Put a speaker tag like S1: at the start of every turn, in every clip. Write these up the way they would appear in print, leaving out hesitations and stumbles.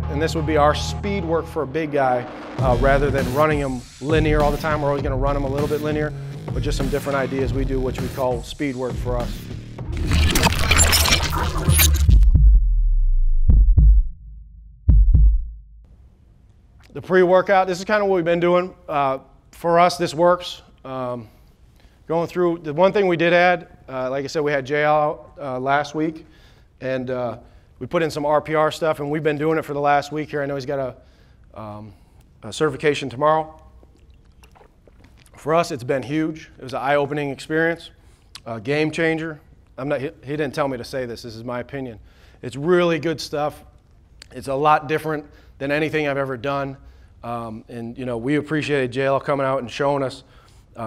S1: And this would be our speed work for a big guy rather than running him linear all the time. We're always going to run him a little bit linear, but just some different ideas we do, which we call speed work for us. The pre-workout, this is kind of what we've been doing. For us, this works. Going through, the one thing we did add, like I said, we had Jay out last week, and we put in some RPR stuff, and we've been doing it for the last week here. I know he's got a certification tomorrow. For us, it's been huge. It was an eye-opening experience, a game changer. He didn't tell me to say this. This is my opinion. It's really good stuff. It's a lot different than anything I've ever done. And you know, we appreciated JL coming out and showing us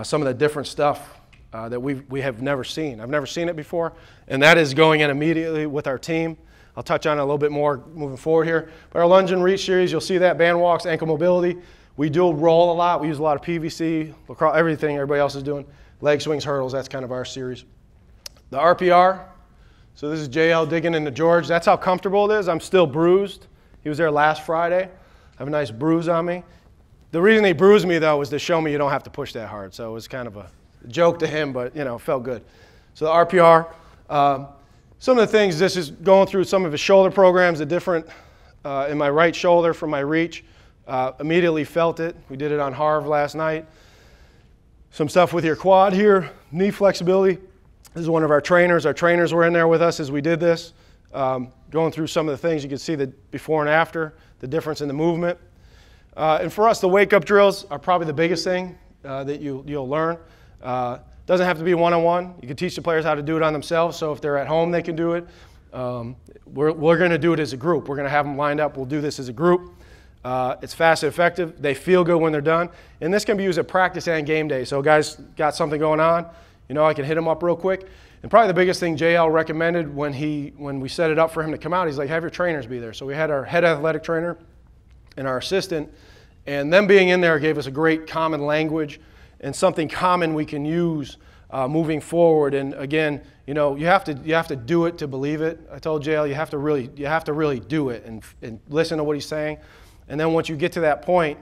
S1: some of the different stuff that we have never seen. I've never seen it before, and that is going in immediately with our team. I'll touch on it a little bit more moving forward here. But our lunge and reach series, you'll see that band walks, ankle mobility. We do roll a lot. We use a lot of PVC, lacrosse, everything everybody else is doing. Leg swings, hurdles, that's kind of our series. The RPR, so this is JL digging into George. That's how comfortable it is. I'm still bruised. He was there last Friday. I have a nice bruise on me. The reason he bruised me, though, was to show me you don't have to push that hard. So it was kind of a joke to him, but, you know, it felt good. So the RPR, some of the things, this is going through some of his shoulder programs, the different, in my right shoulder for my reach, immediately felt it. We did it on Harv last night. Some stuff with your quad here, knee flexibility. This is one of our trainers. Our trainers were in there with us as we did this. Going through some of the things, you can see the before and after, the difference in the movement. And for us, the wake-up drills are probably the biggest thing that you'll learn. Doesn't have to be one-on-one. You can teach the players how to do it on themselves, so if they're at home, they can do it. We're going to do it as a group. We're going to have them lined up. We'll do this as a group. It's fast and effective. They feel good when they're done. And this can be used at practice and game day. So guys got something going on, you know, I can hit them up real quick. And probably the biggest thing JL recommended when we set it up for him to come out, he's like, have your trainers be there. So we had our head athletic trainer and our assistant, and them being in there gave us a great common language and something common we can use moving forward. And again, you know, you have to do it to believe it. I told JL you have to really do it and listen to what he's saying. And then once you get to that point,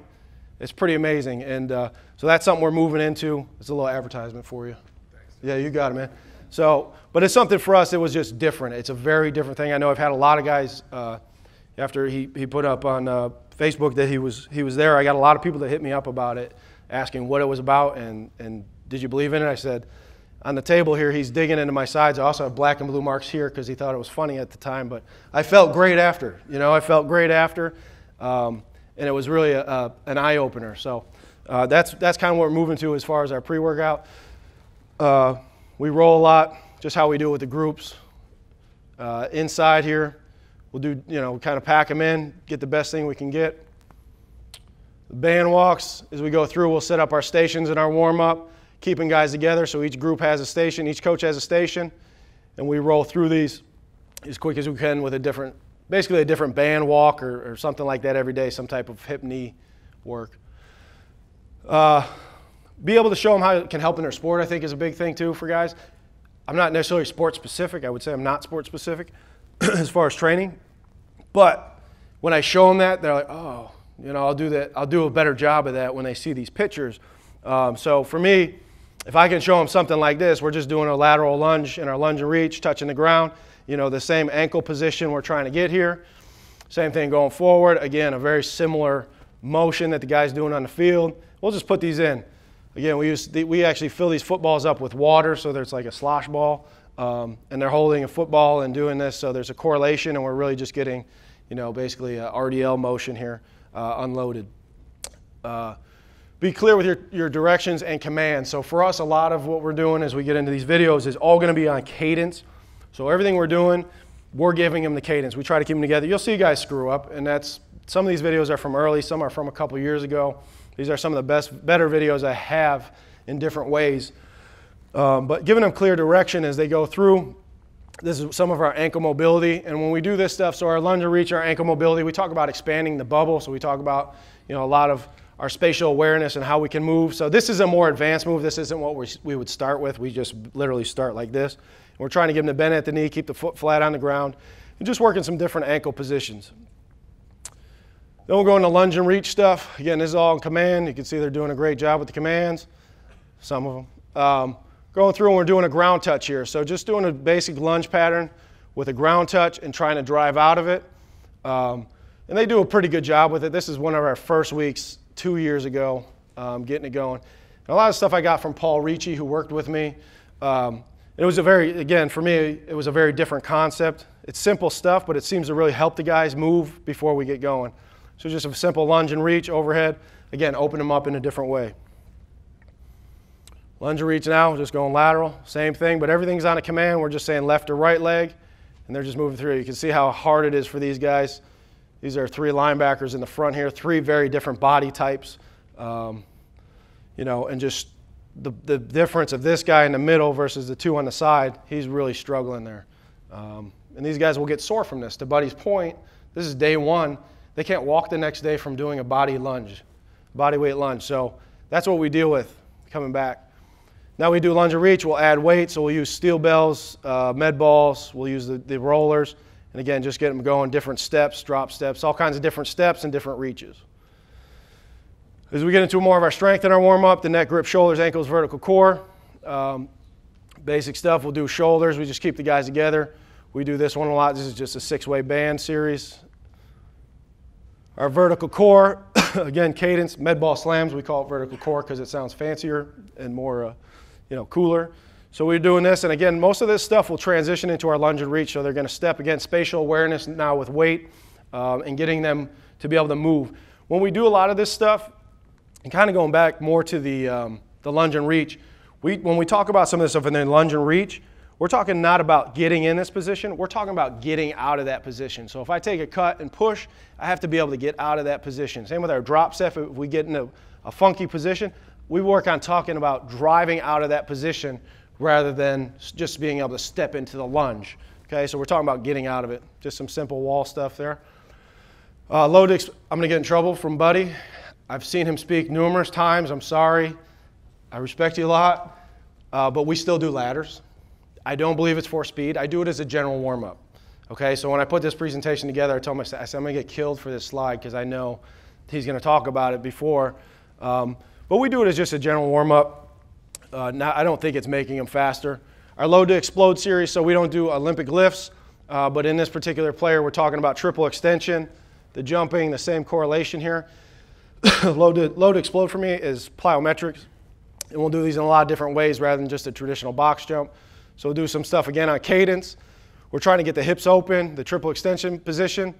S1: it's pretty amazing. And so that's something we're moving into. It's a little advertisement for you. Thanks. Yeah, you got it, man. So, but it's something for us. It was just different. It's a very different thing. I know I've had a lot of guys after he put up on Facebook that he was there. I got a lot of people that hit me up about it, asking what it was about and did you believe in it? I said, on the table here, he's digging into my sides. I also have black and blue marks here because he thought it was funny at the time. But I felt great after. You know, I felt great after, and it was really an eye opener. So that's kind of what we're moving to as far as our pre-workout. We roll a lot, just how we do it with the groups. Inside here, we'll do, you know, kind of pack them in, get the best thing we can get. The band walks, as we go through, we'll set up our stations in our warm-up, keeping guys together. So each group has a station, each coach has a station, and we roll through these as quick as we can with basically a different band walk or something like that every day, some type of hip knee work. Be able to show them how it can help in their sport, I think, is a big thing too for guys. I'm not necessarily sport specific. I would say I'm not sport specific as far as training. But when I show them that, they're like, oh, you know, I'll do that. I'll do a better job of that when they see these pictures. So for me, if I can show them something like this, we're just doing a lateral lunge in our lunge and reach, touching the ground. You know, the same ankle position we're trying to get here. Same thing going forward. Again, a very similar motion that the guy's doing on the field. We'll just put these in. Again, we actually fill these footballs up with water, so there's like a slosh ball, and they're holding a football and doing this, so there's a correlation, and we're really just getting, you know, basically a RDL motion here, unloaded. Be clear with your directions and commands. So for us, a lot of what we're doing as we get into these videos is all going to be on cadence. So everything we're doing, we're giving them the cadence. We try to keep them together. You'll see guys screw up, and some of these videos are from early, some are from a couple years ago. These are some of the better videos I have in different ways. But giving them clear direction as they go through. This is some of our ankle mobility. And when we do this stuff, so our lunge and reach, our ankle mobility, we talk about expanding the bubble. So we talk about, you know, a lot of our spatial awareness and how we can move. So this is a more advanced move. This isn't what we would start with. We just literally start like this. And we're trying to give them the bend at the knee, keep the foot flat on the ground. and just working some different ankle positions. Then we'll go into lunge and reach stuff. Again, this is all in command. You can see they're doing a great job with the commands, some of them. Going through and we're doing a ground touch here. So just doing a basic lunge pattern with a ground touch and trying to drive out of it. And they do a pretty good job with it. This is one of our first weeks 2 years ago, getting it going. And a lot of stuff I got from Paul Ricci, who worked with me. It was again, for me, it was a very different concept. It's simple stuff, but it seems to really help the guys move before we get going. So just a simple lunge and reach overhead. Again, open them up in a different way. Lunge and reach now, just going lateral, same thing, but everything's on a command. We're just saying left or right leg, and they're just moving through. You can see how hard it is for these guys. These are 3 linebackers in the front here, 3 very different body types. You know, and just the difference of this guy in the middle versus the 2 on the side, he's really struggling there. And these guys will get sore from this. To Buddy's point, this is day 1. They can't walk the next day from doing a body weight lunge. So that's what we deal with coming back. Now we do lunge and reach. We'll add weight. So we'll use steel bells, med balls. We'll use the rollers. And again, just get them going, different steps, drop steps, all kinds of different steps and different reaches. As we get into more of our strength in our warm-up, the neck, grip, shoulders, ankles, vertical core. Basic stuff, we'll do shoulders. We just keep the guys together. We do this one a lot. This is just a 6-way band series. Our vertical core, again, Cadence, med ball slams. We call it vertical core because it sounds fancier and more, cooler. So we're doing this, and again, most of this stuff will transition into our lunge and reach. So they're going to step, again, spatial awareness now with weight and getting them to be able to move. When we do a lot of this stuff, and kind of going back more to the lunge and reach, when we talk about some of this stuff in the lunge and reach, we're talking not about getting in this position, we're talking about getting out of that position. So if I take a cut and push, I have to be able to get out of that position. Same with our drop step. If we get in a funky position, we work on talking about driving out of that position rather than just being able to step into the lunge. Okay, so we're talking about getting out of it. Just some simple wall stuff there. I'm going to get in trouble from Buddy. I've seen him speak numerous times. I'm sorry. I respect you a lot, but we still do ladders. I don't believe it's for speed. I do it as a general warm-up. Okay, so when I put this presentation together, I told myself, I said, I'm going to get killed for this slide because I know he's going to talk about it before. But we do it as just a general warm-up. I don't think it's making them faster. Our load to explode series, so we don't do Olympic lifts, but in this particular player, we're talking about triple extension, the jumping, the same correlation here. Load to explode for me is plyometrics, and we'll do these in a lot of different ways rather than just a traditional box jump. So we'll do some stuff again on Cadence. We're trying to get the hips open, the triple extension position.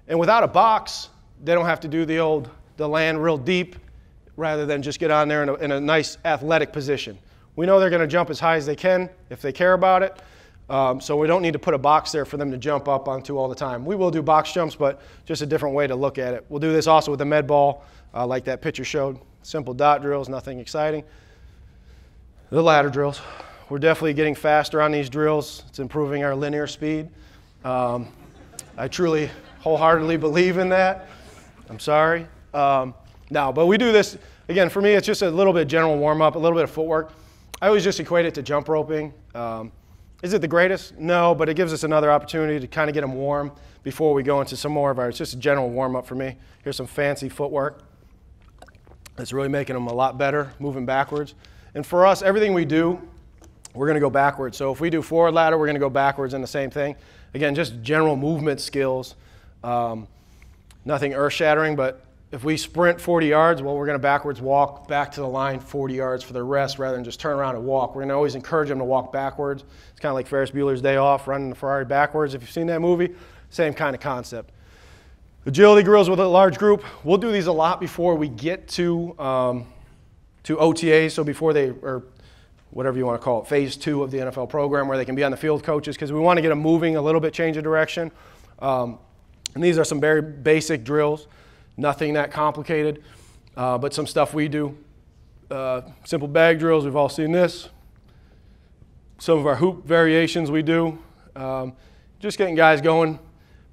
S1: And without a box, they don't have to do the land real deep rather than just get on there in a nice athletic position. We know they're going to jump as high as they can if they care about it. So we don't need to put a box there for them to jump up onto all the time. We will do box jumps, but just a different way to look at it. We'll do this also with the med ball, like that picture showed. Simple dot drills, nothing exciting. The ladder drills. We're definitely getting faster on these drills. It's improving our linear speed. I truly, wholeheartedly believe in that. I'm sorry. But we do this, again, for me, it's just a little bit of general warm-up, a little bit of footwork. I always just equate it to jump roping. Is it the greatest? No, but it gives us another opportunity to kind of get them warm before we go into some more of our, it's just a general warm-up for me. Here's some fancy footwork. It's really making them a lot better, moving backwards. And for us, everything we do, we're going to go backwards. So if we do forward ladder, we're going to go backwards in the same thing. Again, just general movement skills. Nothing earth-shattering, but if we sprint 40 yards, well, we're going to backwards walk back to the line 40 yards for the rest rather than just turn around and walk. We're going to always encourage them to walk backwards. It's kind of like Ferris Bueller's Day Off, running the Ferrari backwards. If you've seen that movie, same kind of concept. Agility drills with a large group. We'll do these a lot before we get to OTAs, so before they, or whatever you want to call it, phase 2 of the NFL program where they can be on the field coaches because we want to get them moving a little bit, change of direction. And these are some very basic drills, nothing that complicated, but some stuff we do. Simple bag drills, we've all seen this. Some of our hoop variations we do. Just getting guys going.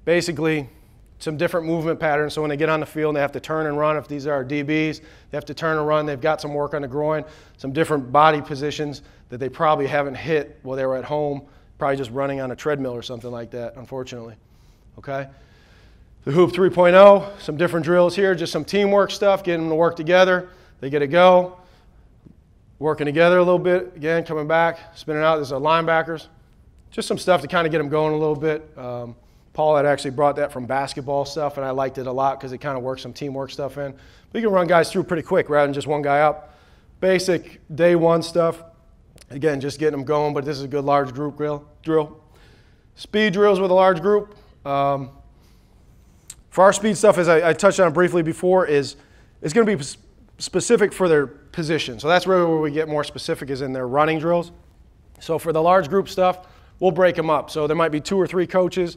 S1: Basically, some different movement patterns, so when they get on the field and they have to turn and run, if these are our DBs, they have to turn and run, they've got some work on the groin, some different body positions that they probably haven't hit while they were at home, probably just running on a treadmill or something like that, unfortunately. okay? The Hoop 3.0, some different drills here, just some teamwork stuff, getting them to work together. They get a go, working together a little bit. Again, coming back, spinning out. This is our linebackers. Just some stuff to kind of get them going a little bit. Paul had actually brought that from basketball stuff, and I liked it a lot because it kind of works some teamwork stuff in. But you can run guys through pretty quick rather than just one guy up. Basic day one stuff. Again, just getting them going, but this is a good large group drill. Speed drills with a large group. For our speed stuff, as I touched on briefly before, it's going to be specific for their position. So that's really where we get more specific, is in their running drills. So for the large group stuff, we'll break them up. So there might be 2 or 3 coaches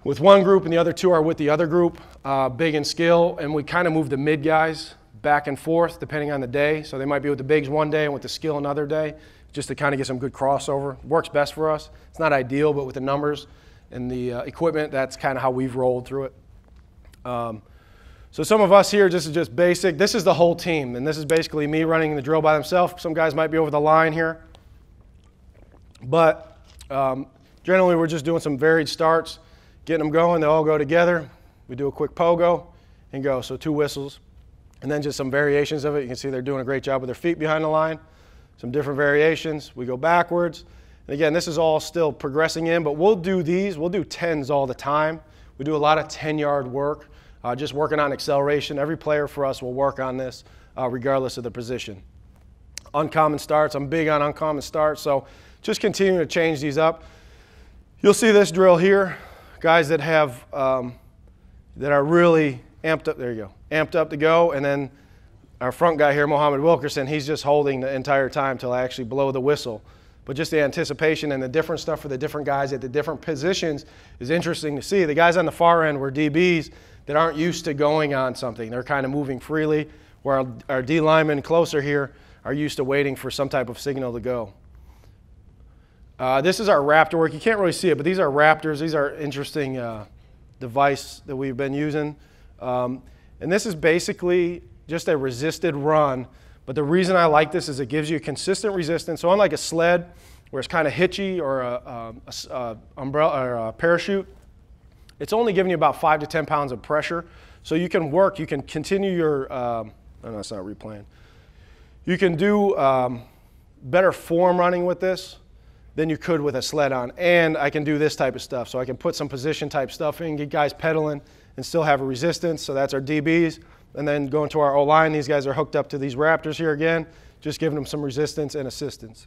S1: with one group and the other 2 are with the other group, big in skill, and we kind of move the mid guys back and forth depending on the day. So they might be with the bigs one day and with the skill another day, just to kind of get some good crossover. Works best for us. It's not ideal, but with the numbers and the equipment, that's kind of how we've rolled through it. So some of us here, this is just basic. This is the whole team, and this is basically me running the drill by themselves. Some guys might be over the line here. But generally, we're just doing some varied starts, getting them going. They all go together. We do a quick pogo and go. So 2 whistles. And then just some variations of it. You can see they're doing a great job with their feet behind the line. Some different variations. We go backwards. And again, this is all still progressing in, but we'll do these. We'll do 10s all the time. We do a lot of 10-yard work, just working on acceleration. Every player for us will work on this regardless of the position. Uncommon starts. I'm big on uncommon starts, so just continue to change these up. You'll see this drill here. Guys that have that are really amped up. There you go. Amped up to go, and then our front guy here, Mohammed Wilkerson, he's just holding the entire time till I actually blow the whistle. But just the anticipation and the different stuff for the different guys at the different positions is interesting to see. The guys on the far end were DBs that aren't used to going on something. They're kind of moving freely, where our D linemen closer here are used to waiting for some type of signal to go. This is our Raptor work. You can't really see it, but these are Raptors. These are interesting device that we've been using. And this is basically just a resisted run. But the reason I like this is it gives you consistent resistance. So unlike a sled where it's kind of hitchy, or a umbrella or a parachute, it's only giving you about 5 to 10 pounds of pressure. So you can work, you can continue your, no, that's not replaying. You can do better form running with this than you could with a sled on. And I can do this type of stuff. So I can put some position type stuff in, get guys pedaling, and still have a resistance. So that's our DBs. And then going to our O-line, these guys are hooked up to these Raptors here again, just giving them some resistance and assistance.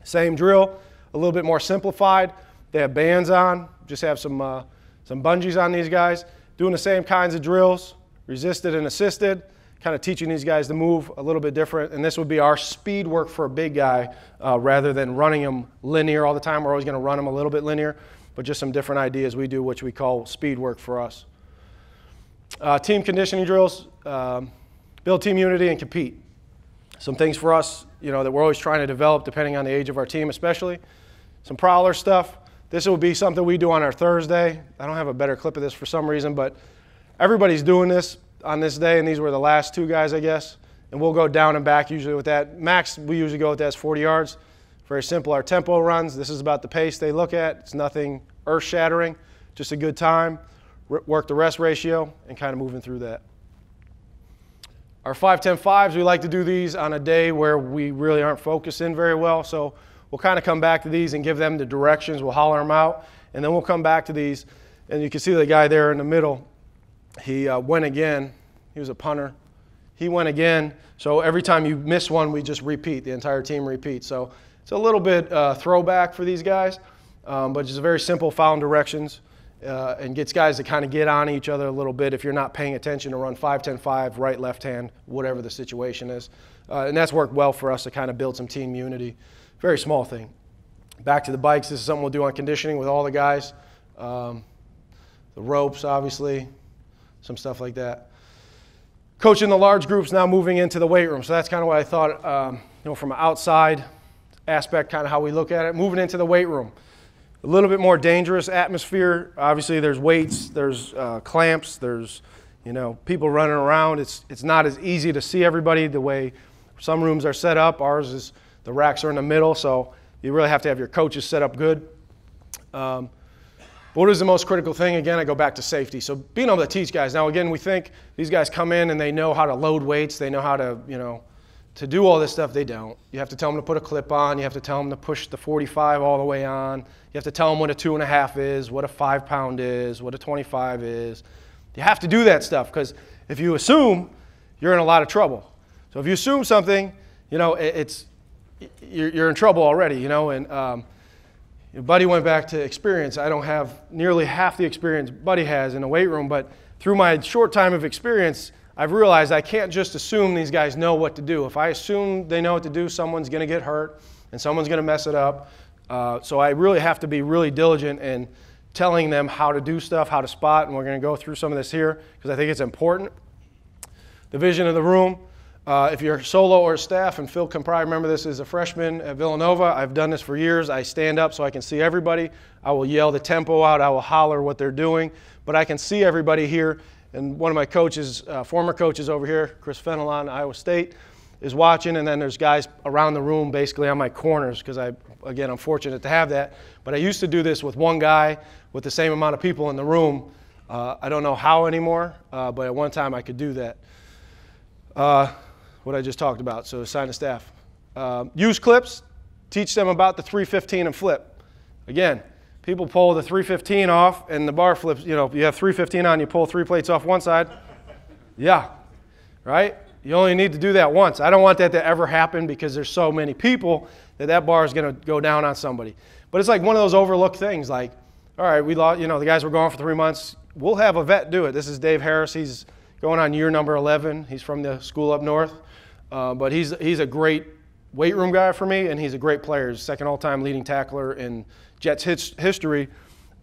S1: Same drill, a little bit more simplified. They have bands on, just have some bungees on these guys. Doing the same kinds of drills, resisted and assisted, kind of teaching these guys to move a little bit different. And this would be our speed work for a big guy rather than running them linear all the time. We're always going to run them a little bit linear, but just some different ideas we do, which we call speed work for us. Team conditioning drills, build team unity and compete. Some things for us, that we're always trying to develop depending on the age of our team especially. Some prowler stuff. This will be something we do on our Thursday. I don't have a better clip of this for some reason, but everybody's doing this on this day, and these were the last 2 guys, I guess. And we'll go down and back usually with that. Max, we usually go with that is 40 yards. Very simple. Our tempo runs. This is about the pace they look at. It's nothing earth-shattering, just a good time. Work the rest ratio and kind of moving through that. Our 5-10-5s, we like to do these on a day where we really aren't focused in very well. So we'll kind of come back to these and give them the directions. We'll holler them out, and then we'll come back to these. And you can see the guy there in the middle. He went again. He was a punter. He went again. So every time you miss one, we just repeat. The entire team repeats. So it's a little bit throwback for these guys, but just very simple foul directions. And gets guys to kind of get on each other a little bit if you're not paying attention to run 5-10-5, right, left hand, whatever the situation is. And that's worked well for us to kind of build some team unity. Very small thing. Back to the bikes, this is something we'll do on conditioning with all the guys. The ropes, obviously, some stuff like that. Coaching the large groups, now moving into the weight room. So that's kind of what I thought, from an outside aspect, kind of how we look at it. Moving into the weight room. A little bit more dangerous atmosphere. Obviously, there's weights, there's clamps, there's people running around. It's not as easy to see everybody the way some rooms are set up. Ours is the racks are in the middle, so you really have to have your coaches set up good. But what is the most critical thing? Again, I go back to safety. So being able to teach guys. Now, again, we think these guys come in and they know how to load weights. They know how to, to do all this stuff. They don't. You have to tell them to put a clip on. You have to tell them to push the 45 all the way on. You have to tell them what a 2.5 is, what a 5 pound is, what a 25 is. You have to do that stuff because if you assume, you're in a lot of trouble. So if you assume something, you're in trouble already, and Buddy went back to experience. I don't have nearly half the experience Buddy has in a weight room, but through my short time of experience, I've realized I can't just assume these guys know what to do. If I assume they know what to do, someone's going to get hurt and someone's going to mess it up. So I really have to be really diligent in telling them how to do stuff, how to spot, and we're going to go through some of this here because I think it's important. The vision of the room. If you're solo or staff, and Phil can probably remember this as a freshman at Villanova, I've done this for years. I stand up so I can see everybody. I will yell the tempo out. I will holler what they're doing. But I can see everybody here. And one of my coaches, former coaches over here, Chris Fenelon, Iowa State, is watching. And then there's guys around the room basically on my corners because, again, I'm fortunate to have that. But I used to do this with one guy with the same amount of people in the room. I don't know how anymore, but at one time I could do that. What I just talked about, so assign to staff. Use clips, teach them about the 315 and flip. Again, people pull the 315 off and the bar flips, you have 315 on, you pull 3 plates off one side. Yeah, right? You only need to do that once. I don't want that to ever happen because there's so many people that bar is going to go down on somebody. But it's like one of those overlooked things like, all right, we lost, the guys were gone for 3 months. We'll have a vet do it. This is Dave Harris. He's going on year number 11. He's from the school up north. But he's a great weight room guy for me, and he's a great player. He's second all-time leading tackler in Jets history.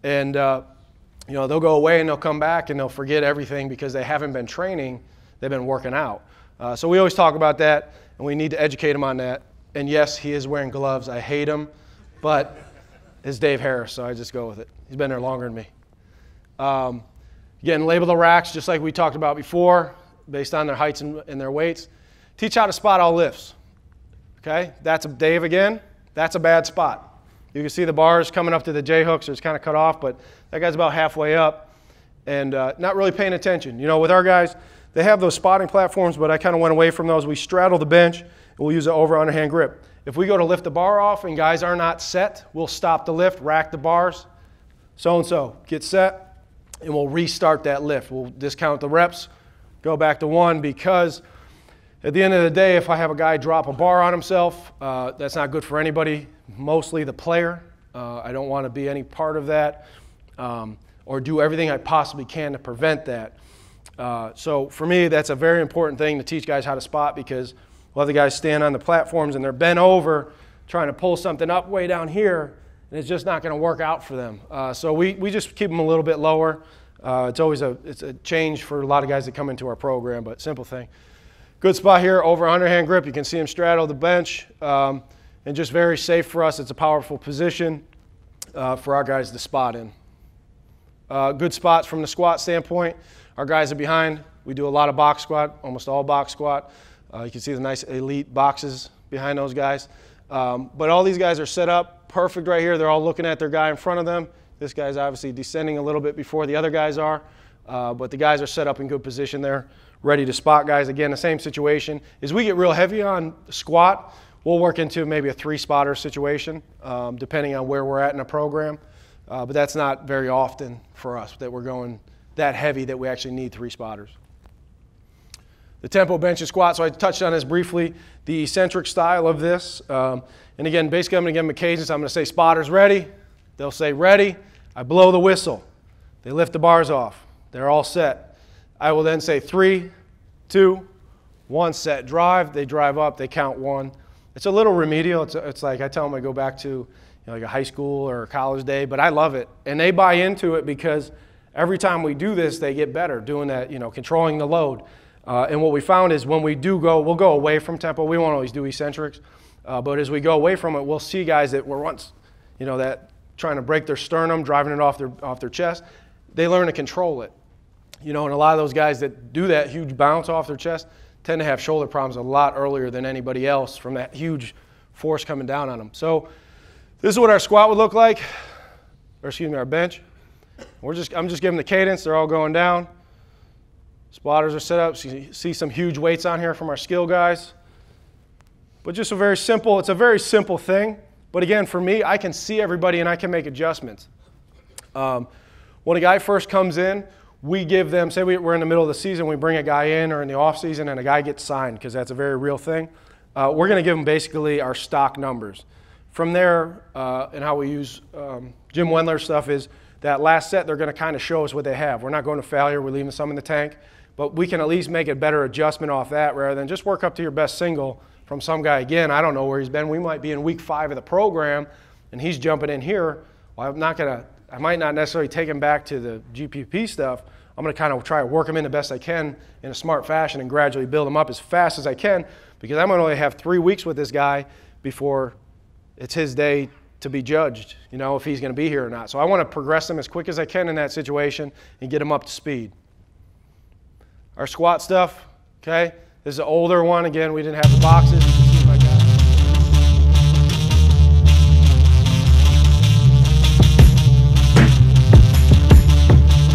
S1: And, they'll go away and they'll come back and they'll forget everything because they haven't been training. They've been working out. So we always talk about that, and we need to educate them on that. And, yes, he is wearing gloves. I hate him, but it's Dave Harris, so I just go with it. He's been there longer than me. Again, label the racks just like we talked about before based on their heights and their weights. Teach how to spot all lifts, okay? That's Dave again. That's a bad spot. You can see the bars coming up to the J-hooks. It's kind of cut off, but that guy's about halfway up and not really paying attention. With our guys, they have those spotting platforms, but I kind of went away from those. We straddle the bench, and we'll use an over-underhand grip. If we go to lift the bar off and guys are not set, we'll stop the lift, rack the bars, so-and-so, get set, and we'll restart that lift. We'll discount the reps, go back to 1 because at the end of the day, if I have a guy drop a bar on himself, that's not good for anybody, mostly the player. I don't want to be any part of that or do everything I possibly can to prevent that. So for me, that's a very important thing to teach guys how to spot because we'll have the guys stand on the platforms and they're bent over trying to pull something up way down here, and it's just not going to work out for them. So we just keep them a little bit lower. It's a change for a lot of guys that come into our program, but simple thing. Good spot here, over underhand grip. You can see him straddle the bench, and just very safe for us. It's a powerful position for our guys to spot in. Good spots from the squat standpoint. Our guys are behind. We do a lot of box squat, almost all box squat. You can see the nice elite boxes behind those guys. But all these guys are set up perfect right here. They're all looking at their guy in front of them. This guy's obviously descending a little bit before the other guys are, but the guys are set up in good position there, ready to spot guys. Again, the same situation. As we get real heavy on squat, we'll work into maybe a 3-spotter situation, depending on where we're at in a program. But that's not very often for us that we're going that heavy that we actually need 3 spotters. The tempo bench and squat, so I touched on this briefly, the eccentric style of this. And again, basically I'm going to give them a cadence. I'm going to say spotters ready. They'll say ready. I blow the whistle. They lift the bars off. They're all set. I will then say 3, 2, 1, set, drive. They drive up. They count 1. It's a little remedial. It's like I tell them I go back to like a high school or a college day, but I love it. And they buy into it because every time we do this, they get better doing that, controlling the load. And what we found is when we do go, we'll go away from tempo. We won't always do eccentrics. But as we go away from it, we'll see guys that were once, that trying to break their sternum, driving it off their chest. They learn to control it. And a lot of those guys that do that huge bounce off their chest tend to have shoulder problems a lot earlier than anybody else from that huge force coming down on them. So this is what our squat would look like, or excuse me, our bench. I'm just giving the cadence. They're all going down. Spotters are set up. So you see some huge weights on here from our skill guys. But just it's a very simple thing. But again, for me, I can see everybody and I can make adjustments. When a guy first comes in, we give them, say we're in the middle of the season, we bring a guy in, or in the off season, and a guy gets signed, because that's a very real thing. We're going to give them basically our stock numbers. From there, and how we use Jim Wendler's stuff is that last set, they're going to kind of show us what they have. We're not going to failure, we're leaving some in the tank, but we can at least make a better adjustment off that rather than just work up to your best single from some guy. Again, I don't know where he's been. We might be in week 5 of the program, and he's jumping in here. Well, I might not necessarily take him back to the GPP stuff. I'm going to kind of try to work him in the best I can in a smart fashion and gradually build him up as fast as I can, because I'm going to only have 3 weeks with this guy before it's his day to be judged, you know, if he's going to be here or not. So I want to progress him as quick as I can in that situation and get him up to speed. Our squat stuff, okay? This is an older one. Again, we didn't have the boxes.